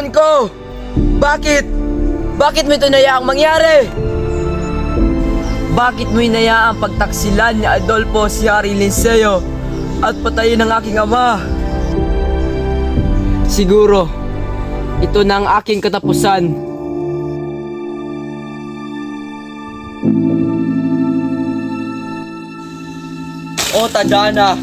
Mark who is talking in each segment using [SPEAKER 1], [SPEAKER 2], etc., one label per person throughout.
[SPEAKER 1] katawan ko! Bakit? Bakit mo ito nayaang mangyari? Bakit mo inayaang pagtaksilan ni Adolfo si Harry Linceo at patayin ang aking ama? Siguro, ito na ang aking katapusan. O Tadhana,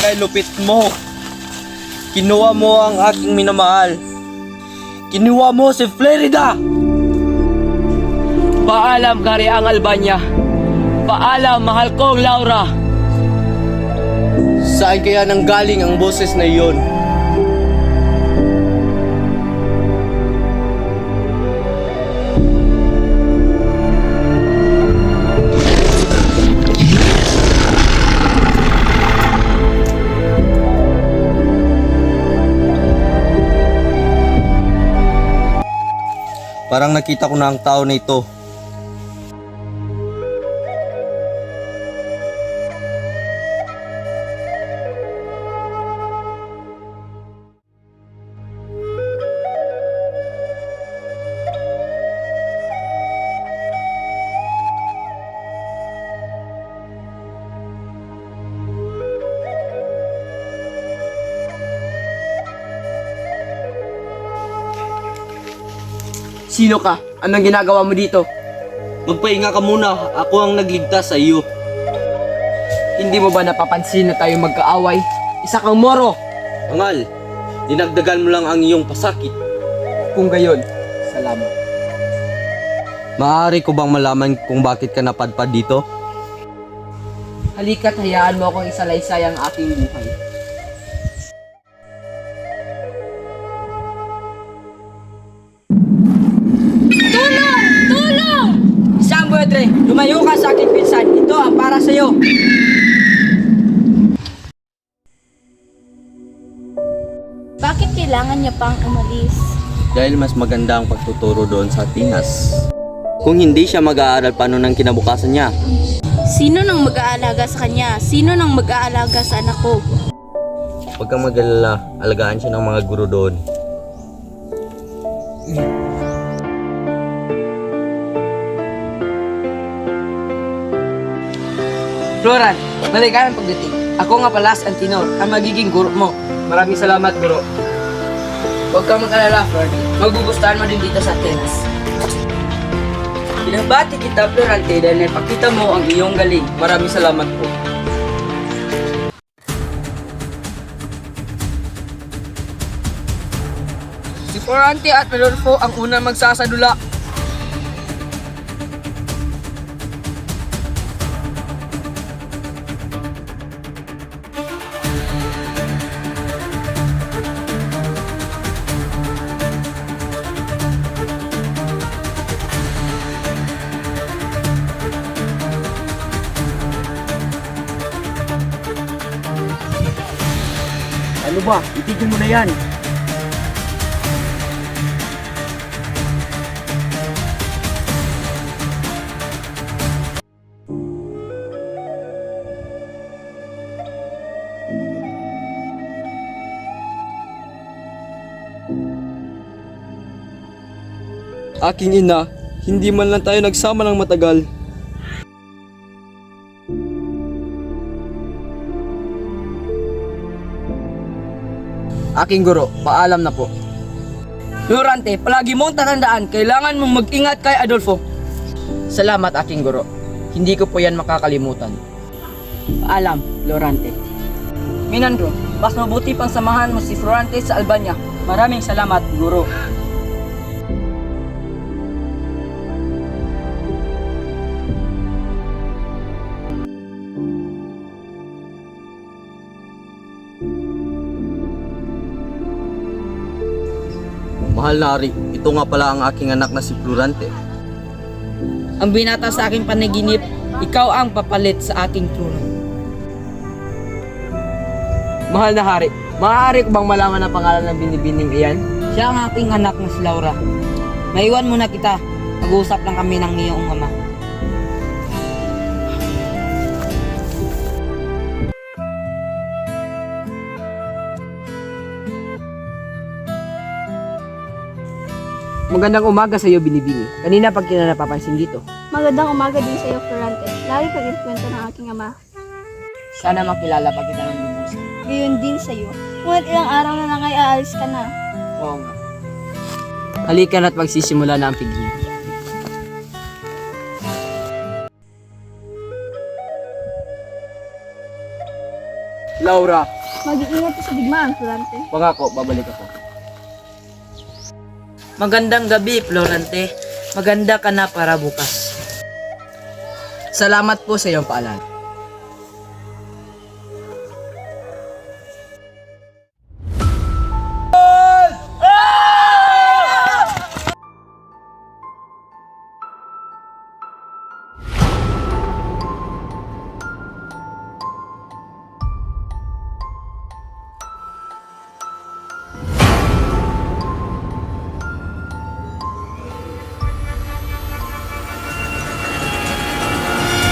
[SPEAKER 1] kay lupit mo. Kinuha mo ang aking minamahal. Kinuha mo si Florida. Paalam, Kariang Albania. Paalam, mahal kong Laura. Saan kaya nanggaling ang boses na iyon? Parang nakita ko na ang tao na ito. Sino ka? Anong ginagawa mo dito? Magpahinga ka muna. Ako ang nagligtas sa iyo. Hindi mo ba napapansin na tayo magkaaway? Isa kang moro! Angal, dinagdagan mo lang ang iyong pasakit. Kung gayon, salamat. Maaari ko bang malaman kung bakit ka napadpad dito? Halika't hayaan mo akong isalaysay ang aking buhay. Lumayo ka sa akin, pinsan. Ito ang para sa'yo.
[SPEAKER 2] Bakit kailangan niya pang umalis?
[SPEAKER 3] Dahil mas maganda ang pagtuturo doon sa Pinas. Kung hindi siya mag-aaral, paano ng kinabukasan niya?
[SPEAKER 2] Sino nang mag-aalaga sa kanya? Sino nang mag-aalaga sa anak ko?
[SPEAKER 3] Huwag kang mag-alala, alagaan siya ng mga guro doon.
[SPEAKER 1] Floran, maligayang pagdating. Ako nga pala si Antinor, ang magiging guro mo. Maraming salamat, guro. Huwag kang mag-alala, Floran. Magugustuhan mo din dito sa Atenas. Pinabati kita, Florante, dahil napakita mo ang iyong galing. Maraming salamat po. Si Florante at Adolfo ang unang magsasadula. Ano ba? Itigil mo na yan. Aking ina, hindi man lang tayo nagsama ng matagal. Aking guro, paalam na po. Florante, palagi mong tatandaan, kailangan mong mag-ingat kay Adolfo. Salamat, aking guro. Hindi ko po yan makakalimutan. Paalam, Florante. Minandro, mas mabuti pang samahan mo si Florante sa Albania. Maraming salamat, guro.
[SPEAKER 3] Mahal na Ari, ito nga pala ang aking anak na si Florante.
[SPEAKER 1] Ang binata sa aking panaginip, ikaw ang papalit sa aking trono. Mahal na hari, maaari ko bang malaman ang pangalan ng binibining iyan? Siya ang aking anak na si Laura. Maiwan muna kita, mag-uusap lang kami ng iyong ama. Magandang umaga sa iyo, Binibini. Kanina pag kita napapansin dito.
[SPEAKER 2] Magandang umaga din sa iyo, Florante. Lagi kang ikwento ng aking ama.
[SPEAKER 1] Sana makilala pa kita ng lubusan.
[SPEAKER 2] Gayon din sa iyo. Ngunit ilang araw na lang ay aalis ka na.
[SPEAKER 1] Oo nga. Halika na't magsisimula na ang piging. Laura,
[SPEAKER 2] Mag-iingat ka sa digmaan, Florante.
[SPEAKER 1] pangako, babalik ako.
[SPEAKER 4] Magandang gabi, Florante. Maganda ka na para bukas.
[SPEAKER 1] Salamat po sa iyong paalala.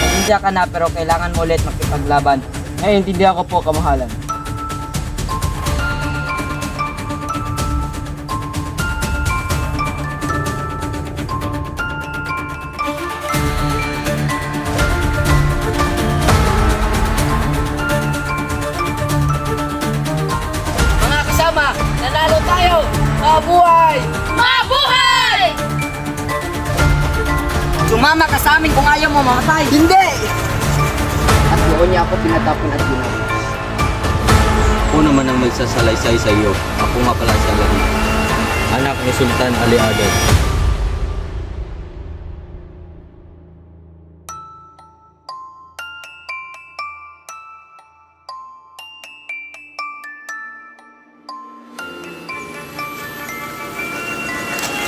[SPEAKER 1] Pasensya ka na pero kailangan mo ulit makipaglaban. Naiintindihan ko po, kamahalan.
[SPEAKER 4] Mga kasama, nanalo tayo! Mabuhay! Mabuhay!
[SPEAKER 1] Sumama ka sa amin kung ayaw mo mamatay. Hindi! At noon niya ako pinatapon at ginawa.
[SPEAKER 3] Ako naman ang magsasalaysay sa iyo. Ako nga pala si Aladdin, anak ni Sultan Ali Adad.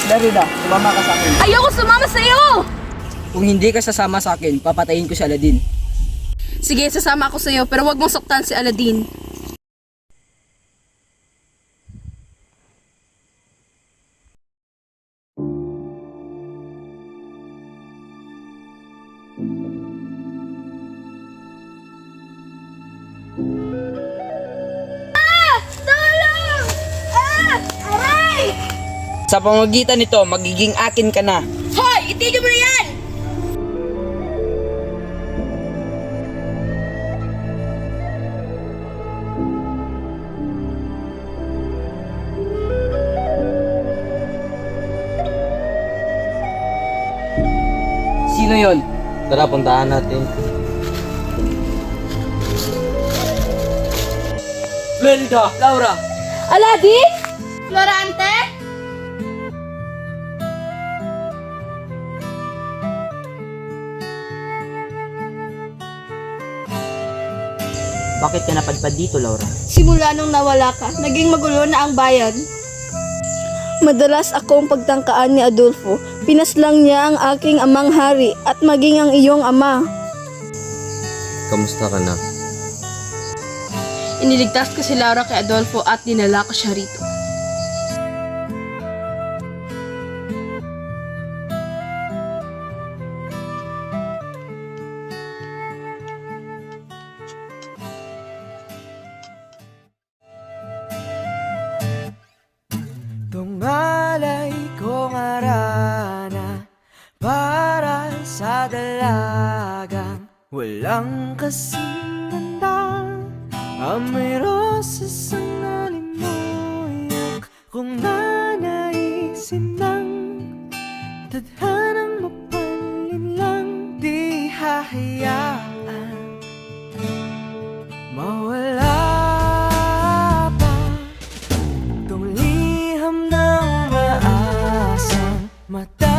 [SPEAKER 1] Darida, sumama ka sa akin.
[SPEAKER 2] Ayoko sumama sa iyo!
[SPEAKER 1] Kung hindi ka sasama sa akin, papatayin ko si Aladdin.
[SPEAKER 2] Sige, sasama ako sa iyo, pero wag mong saktan si Aladdin.
[SPEAKER 1] Sa pamamagitan nito, magiging akin ka na.
[SPEAKER 2] Hoy! Itigil mo na yan!
[SPEAKER 1] Sino yon?
[SPEAKER 3] Tara, puntahan natin.
[SPEAKER 1] Merida, Laura.
[SPEAKER 2] Aladdin? Florante?
[SPEAKER 1] Bakit ka napadpad dito, Laura?
[SPEAKER 2] Simula nung nawala ka, naging magulo na ang bayan. Madalas akong pagtangkaan ni Adolfo. Pinaslang niya ang aking amang hari at maging ang iyong ama.
[SPEAKER 3] Kamusta ka na?
[SPEAKER 2] Iniligtas ko si Laura kay Adolfo at dinala ko siya rito.
[SPEAKER 5] Tungalay kong arana para sa dalagang walang kasing ganda. Amoy rosas ang alimuyak kung nanaisin ng tadhanang mapalin lang. Di hahayaan mawala pa tong liham na umaasang mata.